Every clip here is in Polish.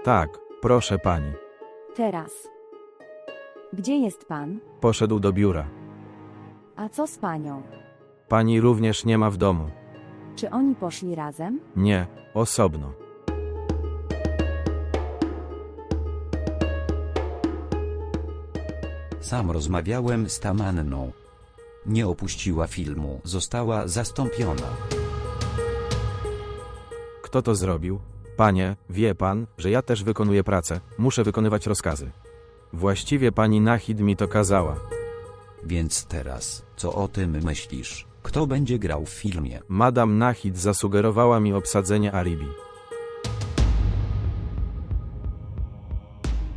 Tak, proszę pani. Teraz. Gdzie jest pan? Poszedł do biura. A co z panią? Pani również nie ma w domu. Czy oni poszli razem? Nie, osobno. Sam rozmawiałem z Tamanną. Nie opuściła filmu, została zastąpiona. Kto to zrobił? Panie, wie pan, że ja też wykonuję pracę, muszę wykonywać rozkazy. Właściwie pani Nahid mi to kazała. Więc teraz, co o tym myślisz? Kto będzie grał w filmie? Madame Nahid zasugerowała mi obsadzenie Aribi.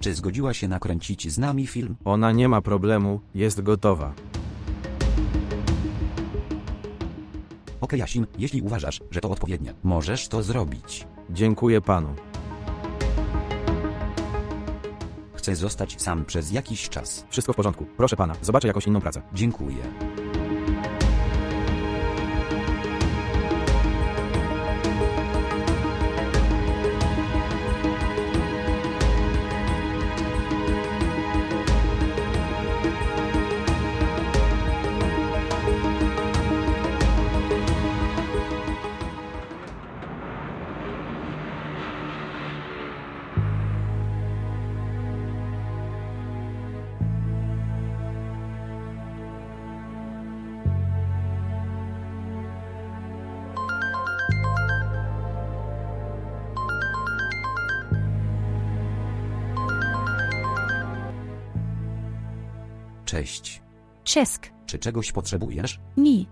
Czy zgodziła się nakręcić z nami film? Ona nie ma problemu, jest gotowa. Okej, Jasim, jeśli uważasz, że to odpowiednie, możesz to zrobić. Dziękuję panu. Chcę zostać sam przez jakiś czas. Wszystko w porządku. Proszę pana, zobaczę jakąś inną pracę. Dziękuję. Cześć. Czesk. Czy czegoś potrzebujesz? Nie.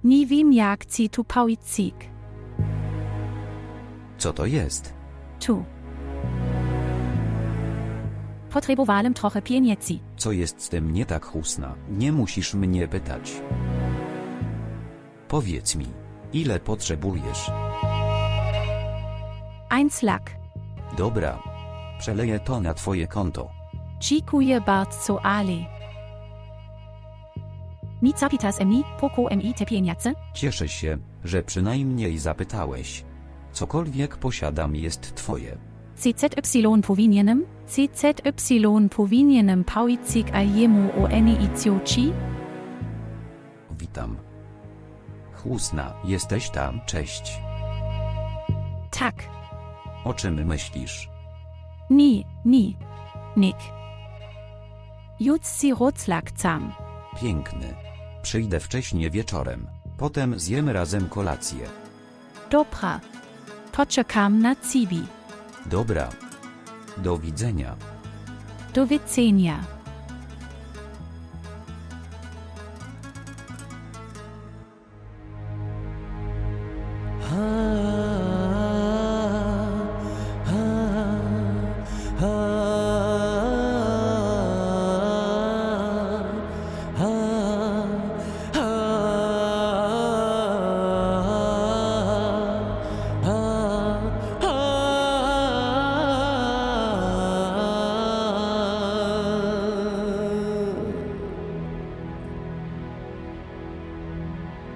Nie wiem jak ci tu poicik. Co to jest? Tu. Potrzebowałem trochę pieniędzy. Co jest z tym nie tak, Husna? Nie musisz mnie pytać. Powiedz mi, ile potrzebujesz? 1 lak. Dobra. Przeleję to na twoje konto. Dziękuję bardzo, ale. Nie zapytasz mnie, poko mi te pieniądze? Cieszę się, że przynajmniej zapytałeś. Cokolwiek posiadam jest twoje. CZY powinienem poicik a jemu o eni idioci? Witam. Husna, jesteś tam, cześć. Tak. O czym myślisz? Nie. Nick. Jutzi roclak tam. Piękny. Przyjdę wcześnie wieczorem. Potem zjemy razem kolację. Dobra. Poczekam na ciebie. Dobra. Do widzenia. Do widzenia.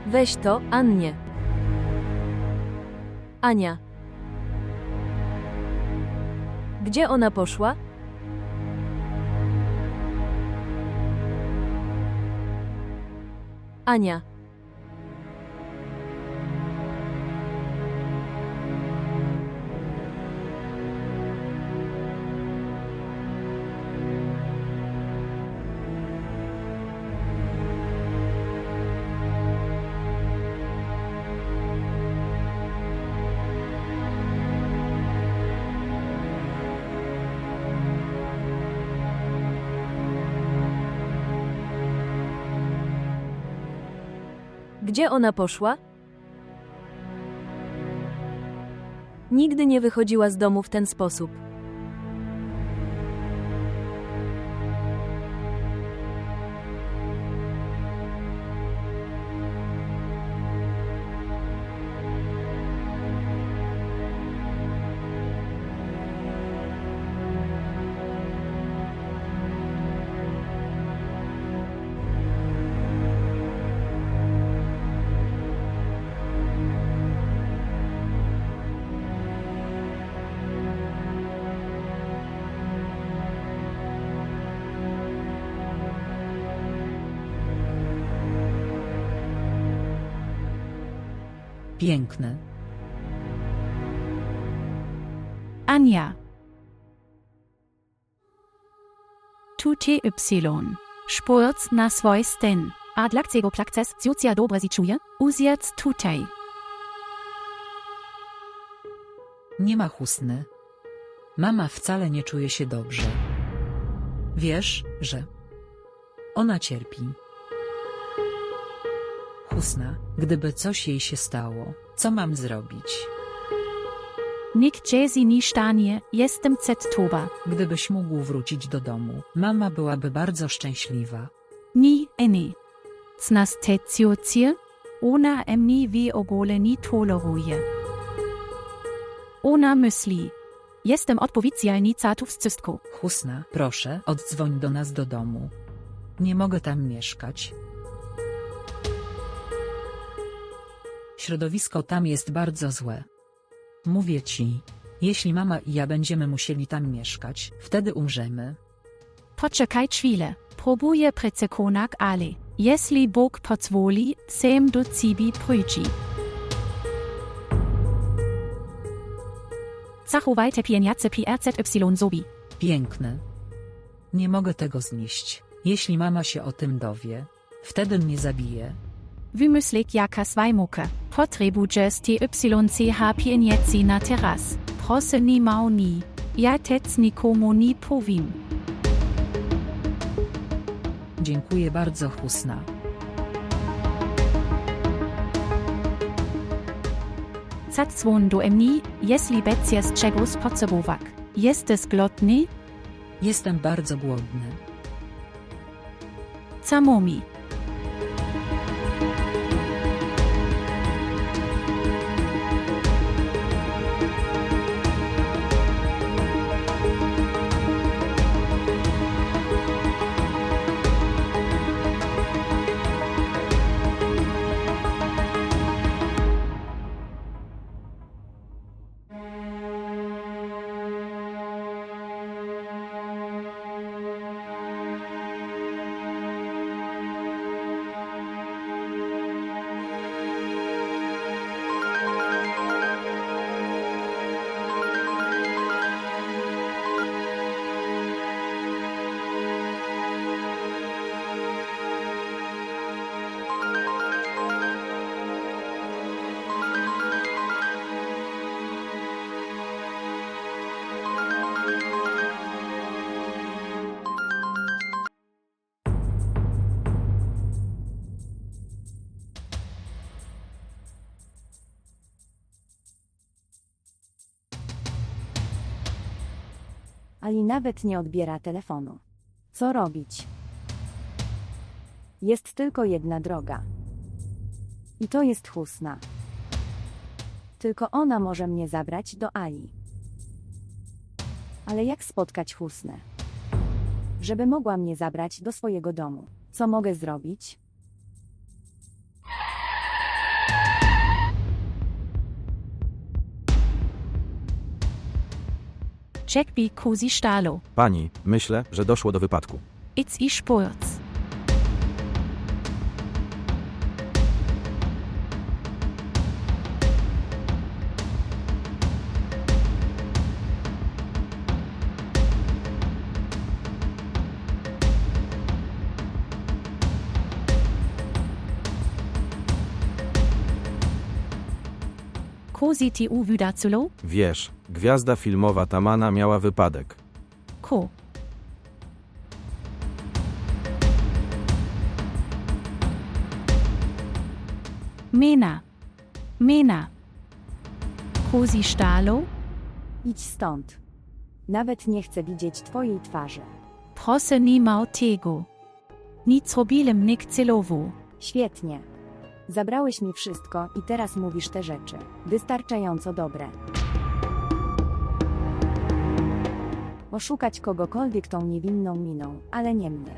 Weź to, Annie. Ania. Gdzie ona poszła? Ania. Gdzie ona poszła? Nigdy nie wychodziła z domu w ten sposób. Piękny. Anja. Tu ty y. Spurz na swój stan. A dlaczego plakces Zucia dobre si czuje? Uziec tutaj. Nie ma Husny. Mama wcale nie czuje się dobrze. Wiesz, że ona cierpi. Husna, gdyby coś jej się stało, co mam zrobić? Nikt Jezi ni stanie, jestem toba. Gdybyś mógł wrócić do domu, mama byłaby bardzo szczęśliwa. Ni eni. Cnas te Zucie? Ona emni wie ogole ni toleruje. Ona myśli. Jestem odpowiedzialny za to wszystko. Husna, proszę, oddzwoń do nas do domu. Nie mogę tam mieszkać. Środowisko tam jest bardzo złe. Mówię ci, jeśli mama i ja będziemy musieli tam mieszkać, wtedy umrzemy. Poczekaj chwilę. Próbuję przekonać ale. Jeśli Bóg pozwoli, sem do ciebie przyjdzie. Zachowajcie pieniądze PRZY sobie. Piękny. Nie mogę tego znieść. Jeśli mama się o tym dowie, wtedy mnie zabije. Wymyśleć jaka swajmuka. Potrzebujesz TYCH pieniędzy na teraz. Proszę nie mał ni. Ja tec nikomu nie powiem. Dziękuję bardzo, Husna. Zadzwoń do mnie, jeśli będziesz czegoś potrzebować. Jesteś głodny? Jestem bardzo głodny. Co mi? Ali nawet nie odbiera telefonu. Co robić? Jest tylko jedna droga. I to jest Husna. Tylko ona może mnie zabrać do Ali. Ale jak spotkać Husnę? Żeby mogła mnie zabrać do swojego domu. Co mogę zrobić? Jack bi Kusi stalo. Pani, myślę, że doszło do wypadku. It's i spurz. Kusi ti u wydaculo? Wiesz, gwiazda filmowa Tamana miała wypadek. Ko. Mena. Kusi stalo? Idź stąd. Nawet nie chcę widzieć twojej twarzy. Proszę nie mał tego. Nic robiłem nie celowo. Świetnie. Zabrałeś mi wszystko i teraz mówisz te rzeczy. Wystarczająco dobre. Oszukać kogokolwiek tą niewinną miną, ale nie mnie.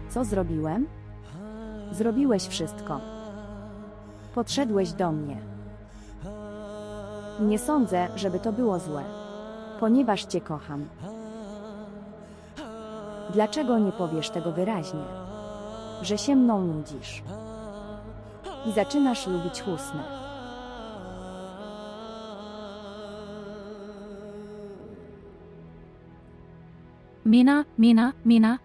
Co zrobiłem? Zrobiłeś wszystko. Podszedłeś do mnie. Nie sądzę, żeby to było złe. Ponieważ cię kocham. Dlaczego nie powiesz tego wyraźnie? Że się mną nudzisz. I zaczynasz lubić Husnę. Mina,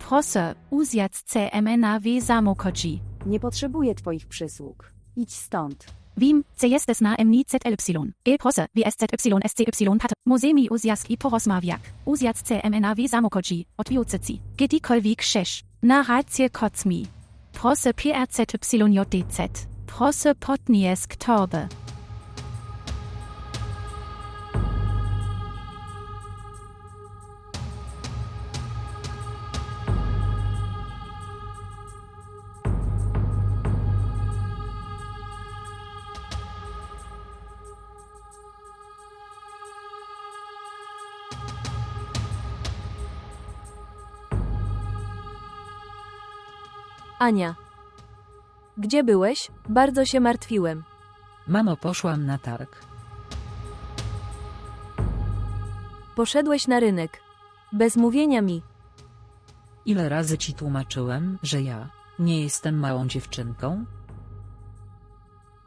proszę, uzjac CMNAW samokodzi. Nie potrzebuję twoich przysług. Idź stąd. Wim, ce jestes na MNI ZLY. Proszę, WSZY pat, mozemi uzjask i porozmawiak. Uzjac CMNAW samokodzi, odwiucyci. Gedikolwik szesz. Na rację kocmi. Proszę PRZYJDZ. Proszę potniesk torbe. Ania. Gdzie byłeś? Bardzo się martwiłem. Mamo, poszłam na targ. Poszedłeś na rynek. Bez mówienia mi. Ile razy ci tłumaczyłem, że ja nie jestem małą dziewczynką?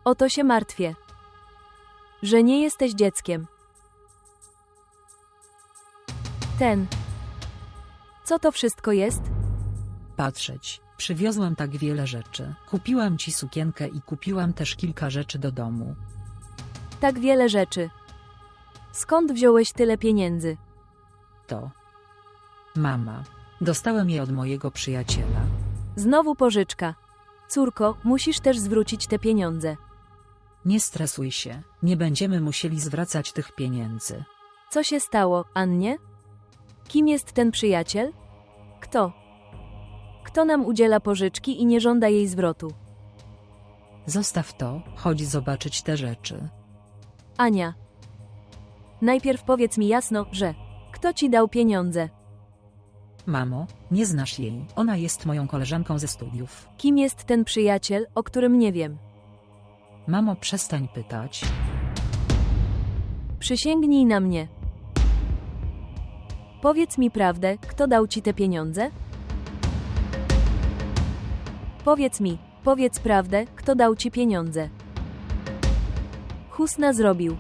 O to się martwię. Że nie jesteś dzieckiem. Co to wszystko jest? Patrzeć, przywiozłam tak wiele rzeczy. Kupiłam ci sukienkę i kupiłam też kilka rzeczy do domu. Tak wiele rzeczy. Skąd wziąłeś tyle pieniędzy? To mama. Dostałem je od mojego przyjaciela. Znowu pożyczka. Córko, musisz też zwrócić te pieniądze. Nie stresuj się, nie będziemy musieli zwracać tych pieniędzy. Co się stało, Annie? Kim jest ten przyjaciel? Kto? Kto nam udziela pożyczki i nie żąda jej zwrotu? Zostaw to, chodź zobaczyć te rzeczy. Ania. Najpierw powiedz mi jasno, że kto ci dał pieniądze? Mamo, nie znasz jej, ona jest moją koleżanką ze studiów. Kim jest ten przyjaciel, o którym nie wiem? Mamo, przestań pytać. Przysięgnij na mnie. Powiedz mi prawdę, kto dał ci te pieniądze? Powiedz prawdę, kto dał ci pieniądze. Husna zrobił.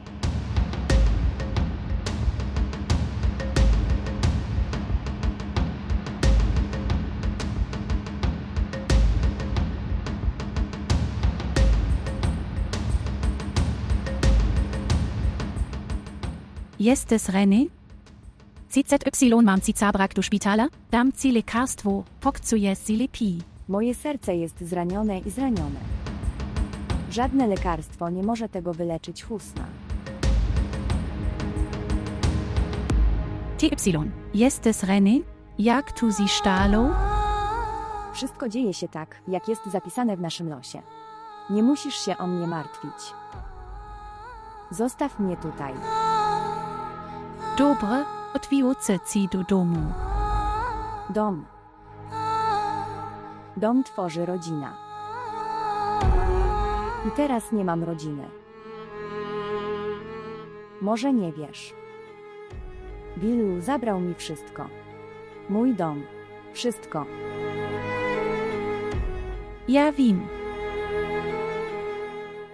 Jestes René? CZY mam ci zabrak do szpitala? Dam ci lekarstwo, pokcuje si lepi. Moje serce jest zranione i zranione. Żadne lekarstwo nie może tego wyleczyć, Husna. TY. Jestes René? Jak tu si stalo? Wszystko dzieje się tak, jak jest zapisane w naszym losie. Nie musisz się o mnie martwić. Zostaw mnie tutaj. Dobre, odwiuce ci do domu. Dom. Dom tworzy rodzina. I teraz nie mam rodziny. Może nie wiesz. Willu zabrał mi wszystko. Mój dom. Wszystko. Ja wiem.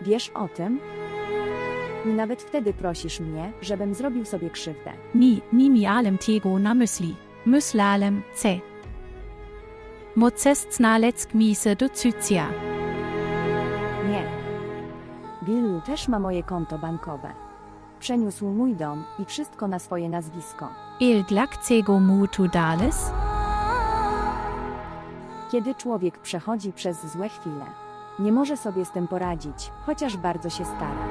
Wiesz o tym? I nawet wtedy prosisz mnie, żebym zrobił sobie krzywdę. Nie miałem tego na myśli. Myślałem, ce. Mocest znaleck mise do cycja. Nie. Willu też ma moje konto bankowe. Przeniósł mój dom i wszystko na swoje nazwisko. Il glakcego mu tu dales? Kiedy człowiek przechodzi przez złe chwile, nie może sobie z tym poradzić, chociaż bardzo się stara.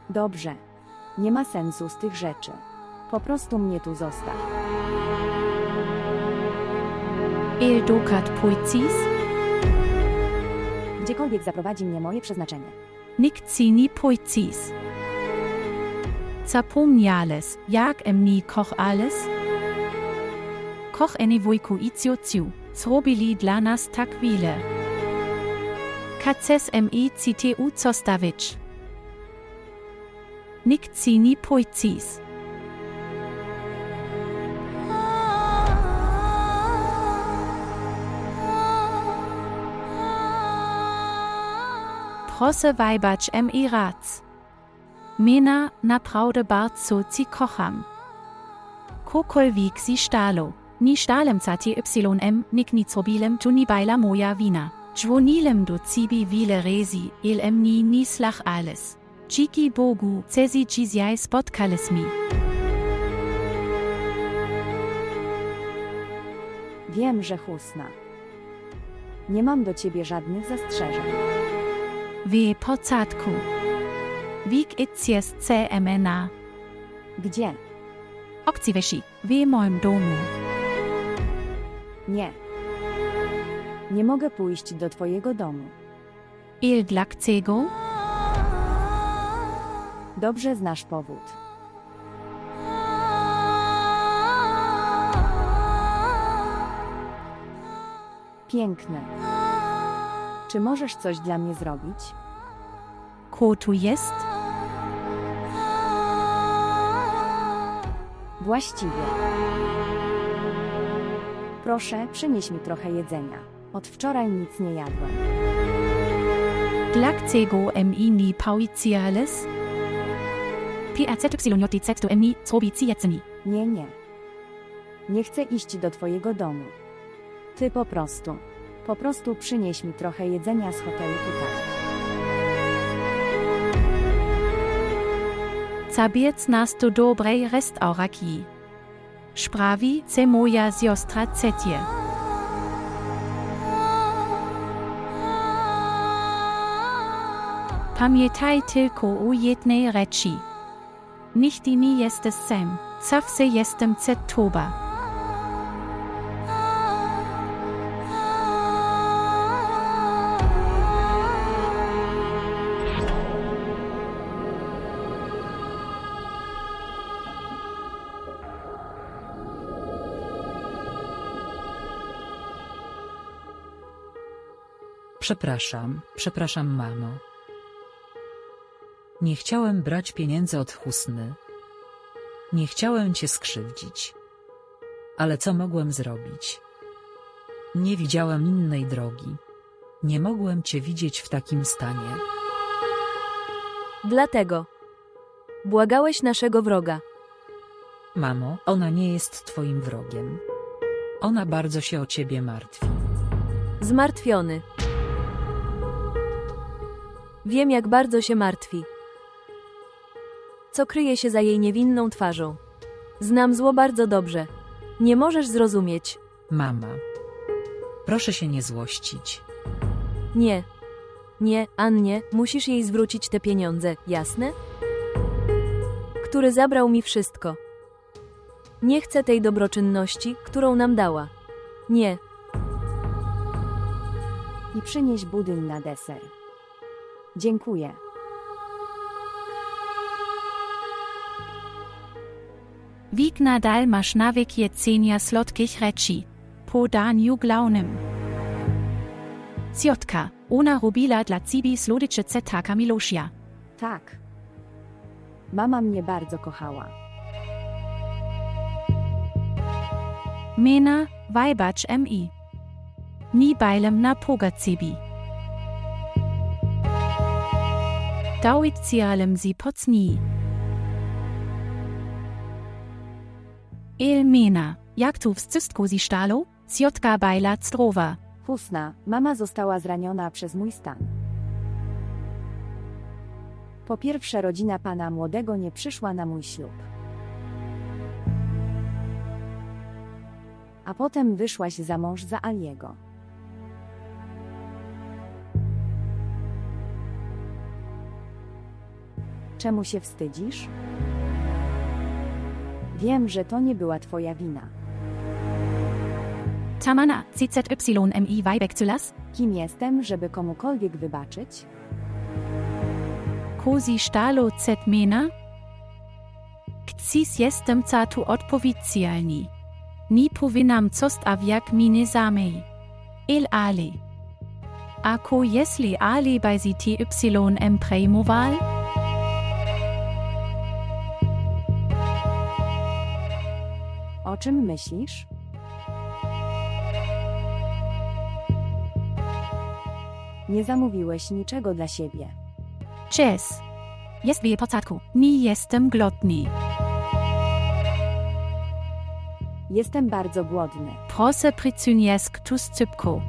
Dobrze. Nie ma sensu z tych rzeczy. Po prostu mnie tu zostaw. Il dokat poicis? Gdziekolwiek zaprowadzi mnie moje przeznaczenie. Nikt ci nie poicis. Zapomniales, jak emni koch alles? Koch eni wujku iciociu, zrobili dla nas tak wiele. Kaces mi ctu costawić. Nikt ci nie poicis. Proszę wybacz mi raz. Mina naprawdę bardzo ci kocham. Kokolwiek si stalo. Ni stalem ca TYM, nik ni zrobilem tu ni bajla moja wina. Dzwonilem do cibi wiele rezi, il ni slach alles. Dziki Bogu, cezi dzisiaj spotkales mi. Wiem, że Husna. Nie mam do ciebie żadnych zastrzeżeń. W porządku. Wik jest CMNA. Gdzie? Okciwesi, w moim domu. Nie. Nie mogę pójść do twojego domu. Il dlaczego? Dobrze znasz powód. Piękne. Czy możesz coś dla mnie zrobić? Ko tu jest? Właściwie. Proszę, przynieś mi trochę jedzenia. Od wczoraj nic nie jadłem. Dlaczego mi ni pauiciales? PRZYJZ do mi zrobiciecni. Nie, nie. Nie chcę iść do twojego domu. Ty po prostu przynieś mi trochę jedzenia z hotelu tutaj. Zabiec nas do dobrej restauracji. Sprawi se moja siostra Cetje. Pamiętaj tylko o jednej rzeczy. Nigdy nie jesteś sam, zawsze jestem z tobą. Przepraszam mamo. Nie chciałem brać pieniędzy od Husny. Nie chciałem cię skrzywdzić. Ale co mogłem zrobić? Nie widziałem innej drogi. Nie mogłem cię widzieć w takim stanie. Dlatego. Błagałeś naszego wroga. Mamo, ona nie jest twoim wrogiem. Ona bardzo się o ciebie martwi. Zmartwiony. Wiem, jak bardzo się martwi. Co kryje się za jej niewinną twarzą. Znam zło bardzo dobrze. Nie możesz zrozumieć. Mama. Proszę się nie złościć. Nie. Nie, Annie, musisz jej zwrócić te pieniądze, jasne? Który zabrał mi wszystko. Nie chcę tej dobroczynności, którą nam dała. Nie. I przynieś budyń na deser. Dziękuję. Wik nadal masz nawyk jedzenia słodkich rzeczy. Po daniu głównym. Ciotka, ona robiła dla ciebie słodycze taka miłosia. Tak. Mama mnie bardzo kochała. Mena, wybacz mi. Nie bajlem na poga ciebie. Dauicialem si pocni. Mena, jak tu wszystko si stalo? Ciotka bajla zdrowa. Husna, mama została zraniona przez mój stan. Po pierwsze, rodzina pana młodego nie przyszła na mój ślub. A potem wyszłaś za mąż za Aliego. Czemu się wstydzisz? Wiem, że to nie była twoja wina. Tamana, CZYMI Weibek zulas? Kim jestem, żeby komukolwiek wybaczyć? Kozi stalo Z mena? Kcis jestem ca tu odpowiedzialni. Nie powinnam cost a jak mine samej. Ale. Ako jeśli ale bei si TYM prejmoval? O czym myślisz? Nie zamówiłeś niczego dla siebie. Cześć. Jest w porządku. Nie jestem głodny. Jestem bardzo głodny. Proszę przynieść ktoś szybko.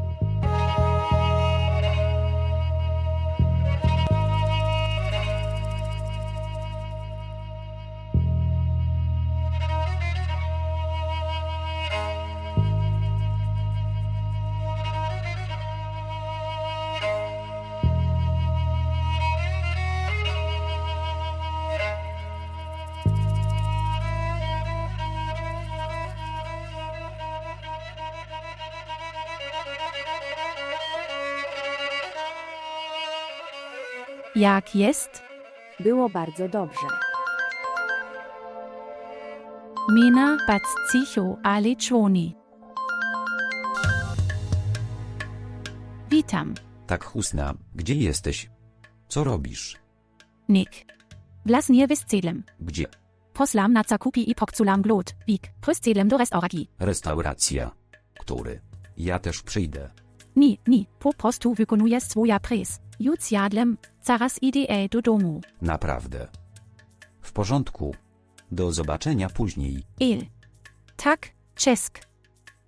Jak jest? Było bardzo dobrze. Mina Bacicho ale członi. Witam. Tak, Husna, gdzie jesteś? Co robisz? Nick. Wlasnie wyscelem. Gdzie? Poslam na zakupi i pokculam glot. Wik. Pryscelem do restauraki. Restauracja. Który? Ja też przyjdę. Ni. Po prostu wykonuję swoja pres. Już jadłem. Zaraz idę do domu. Naprawdę. W porządku. Do zobaczenia później. Tak, czesk.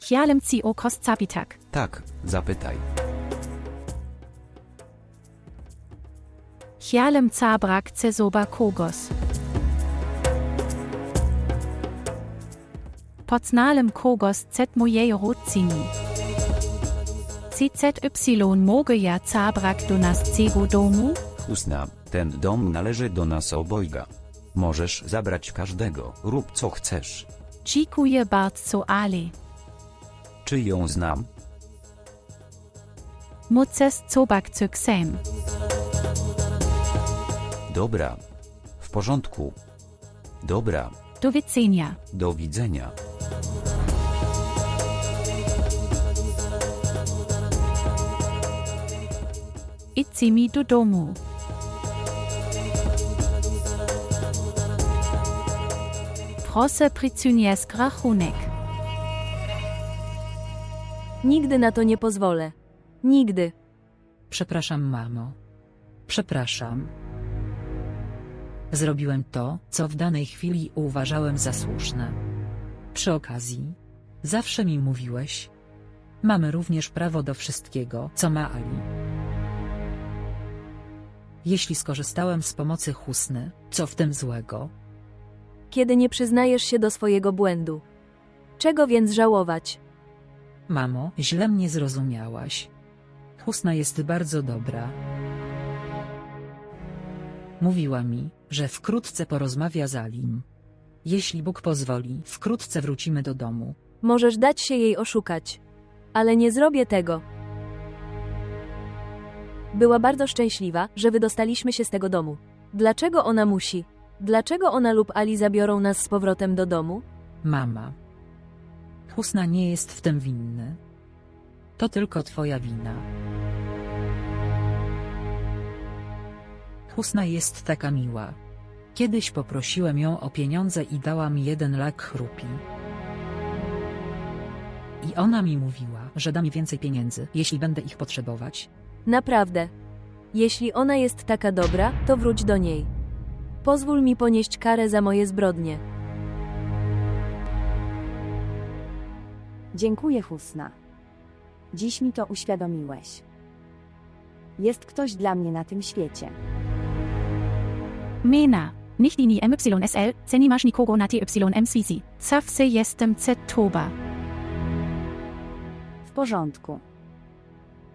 Chciałem ci o kost zapitak. Tak, zapytaj. Chciałem zabrak cezoba kogos. Poznałem kogos z mojej rodziny. CZY mogę ja zabrak do naszego domu? Husna, ten dom należy do nas obojga. Możesz zabrać każdego, rób co chcesz. Dziękuję bardzo, ale Czy ją znam? muszę zobaczyć sam. Dobra. W porządku. Dobra. Do widzenia. Do widzenia. Idź mi do domu. Proszę przynieść rachunek. Nigdy na to nie pozwolę. Nigdy. Przepraszam, mamo. Przepraszam. Zrobiłem to, co w danej chwili uważałem za słuszne. Przy okazji, zawsze mi mówiłeś, mamy również prawo do wszystkiego, co ma Ali. Jeśli skorzystałem z pomocy Husny, co w tym złego? Kiedy nie przyznajesz się do swojego błędu. Czego więc żałować? Mamo, źle mnie zrozumiałaś. Husna jest bardzo dobra. Mówiła mi, że wkrótce porozmawia z Alim. Jeśli Bóg pozwoli, wkrótce wrócimy do domu. Możesz dać się jej oszukać. Ale nie zrobię tego. Była bardzo szczęśliwa, że wydostaliśmy się z tego domu. Dlaczego ona musi? Dlaczego ona lub Ali zabiorą nas z powrotem do domu? Mama. Husna nie jest w tym winny. To tylko twoja wina. Husna jest taka miła. Kiedyś poprosiłem ją o pieniądze i dała mi 1 lek chrupi. I ona mi mówiła, że da mi więcej pieniędzy, jeśli będę ich potrzebować. Naprawdę. Jeśli ona jest taka dobra, to wróć do niej. Pozwól mi ponieść karę za moje zbrodnie. Dziękuję, Husna. Dziś mi to uświadomiłeś. Jest ktoś dla mnie na tym świecie. Mena. Nicht linii MYSL, ceni masz nikogo na TYMCC. Zawsze jestem Z-toba. W porządku.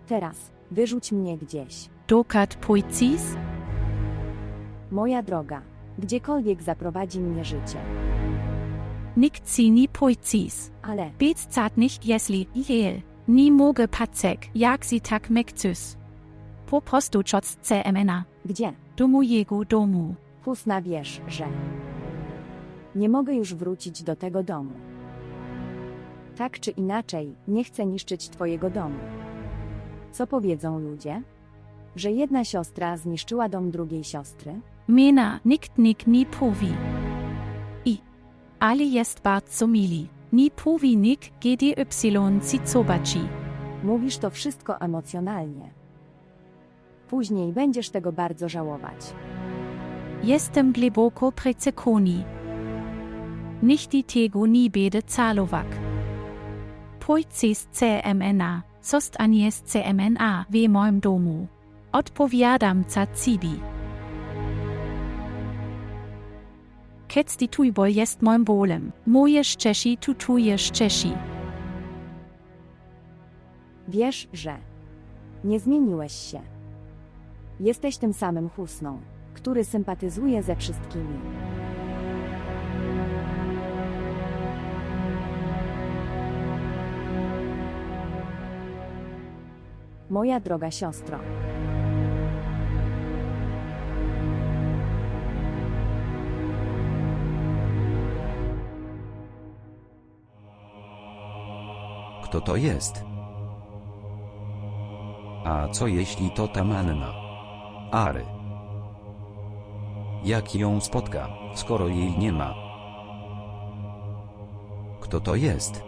Teraz, wyrzuć mnie gdzieś. Dokat poicis? Moja droga, gdziekolwiek zaprowadzi mnie życie. Nikt ci nie poicis. Ale, Bezcat nicht jesli, jel. Nie mogę pacek, jak si tak mekcus. Po prostu czoc CMNA. gdzie? Do mojego domu. Husna, wiesz, że nie mogę już wrócić do tego domu. Tak czy inaczej, nie chcę niszczyć twojego domu. Co powiedzą ludzie? Że jedna siostra zniszczyła dom drugiej siostry? Mena, nikt nie powie. Ale jest bardzo mili. Nie powie GDY ci zobaczy. Mówisz to wszystko emocjonalnie. Później będziesz tego bardzo żałować. Jestem gliboko precekoni. Nicht die tego ni bede calowak. Pojcis CMNA, sost anies CMNA w moim domu. Odpowiadam ca cibi. Kec di tujbol jest moim bolem. Moje szczesi tu tuje szczesi. Wiesz, że nie zmieniłeś się. Jesteś tym samym Husną, który sympatyzuje ze wszystkimi. Moja droga siostro. Kto to jest? A co jeśli to ta manna? Ary. Jak ją spotka, skoro jej nie ma? Kto to jest?